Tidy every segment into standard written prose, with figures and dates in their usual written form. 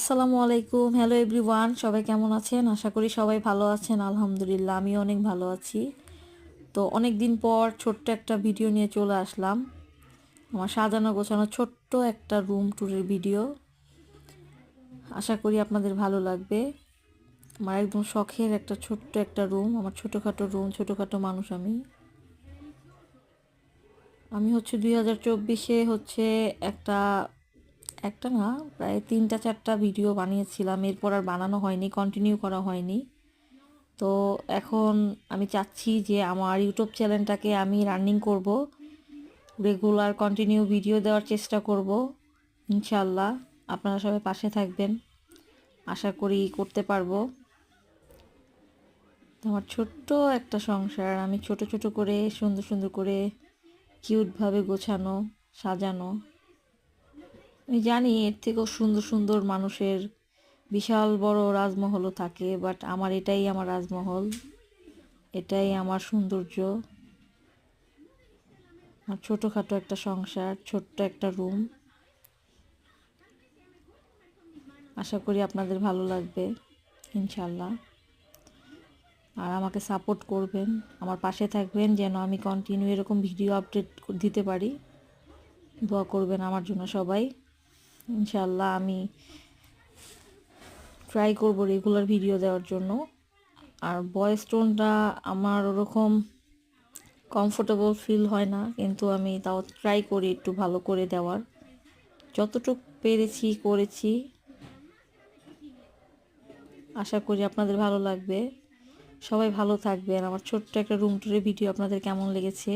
আসসালামু আলাইকুম, hello everyone, সবাই কেমন আছেন? আশা করি সবাই ভালো আছেন। আলহামদুলিল্লাহ, আমিও অনেক ভালো আছি। তো অনেক দিন পর ছোট্ট একটা ভিডিও নিয়ে চলে আসলাম। আমার সাজানো গোছানো ছোট্ট একটা রুম ট্যুরের ভিডিও। আশা করি আপনাদের ভালো লাগবে। আমার একদম শখের একটা ছোট্ট একটা রুম, আমার ছোটোখাটো রুম, ছোটোখাটো মানুষ আমি। আমি হচ্ছে 2024-এ হচ্ছে একটা একটা না প্রায় 3-4টা ভিডিও বানিয়েছিলাম, এরপর আর বানানো হয়নি, কন্টিনিউ করা হয়নি। তো এখন আমি চাচ্ছি যে আমার ইউটিউব চ্যানেলটাকে আমি রানিং করব, রেগুলার কন্টিনিউ ভিডিও দেওয়ার চেষ্টা করব ইনশাল্লাহ। আপনারা সবাই পাশে থাকবেন, আশা করি করতে পারবো। আমার ছোট্ট একটা সংসার, আমি ছোট ছোট করে সুন্দর সুন্দর করে কিউটভাবে গোছানো সাজানো। আমি জানি এর থেকেও সুন্দর সুন্দর মানুষের বিশাল বড় রাজমহলও থাকে, বাট আমার এটাই আমার রাজমহল, এটাই আমার সৌন্দর্য। আর ছোটোখাটো একটা সংসার, ছোট্ট একটা রুম। আশা করি আপনাদের ভালো লাগবে ইনশাল্লাহ। আর আমাকে সাপোর্ট করবেন, আমার পাশে থাকবেন যেন আমি কন্টিনিউ এরকম ভিডিও আপডেট দিতে পারি। দোয়া করবেন আমার জন্য সবাই ইনশাল্লাহ। আমি ট্রাই করব রেগুলার ভিডিও দেওয়ার জন্য। আর ভয়েস টোনটা আমার ওরকম কমফোর্টেবল ফিল হয় না, কিন্তু আমি তাও ট্রাই করি একটু ভালো করে দেওয়ার, যতটুকু পেরেছি করেছি। আশা করি আপনাদের ভালো লাগবে। সবাই ভালো থাকবেন। আমার ছোট্ট একটা রুম ট্যুরের ভিডিও আপনাদের কেমন লেগেছে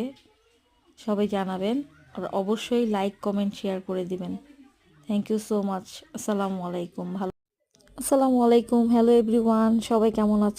সবাই জানাবেন। আর অবশ্যই লাইক কমেন্ট শেয়ার করে দিবেন। Thank you so much. আসসালামু আলাইকুম। আসসালামু আলাইকুম, হ্যালো এভরিওয়ান, সবাই কেমন আছেন?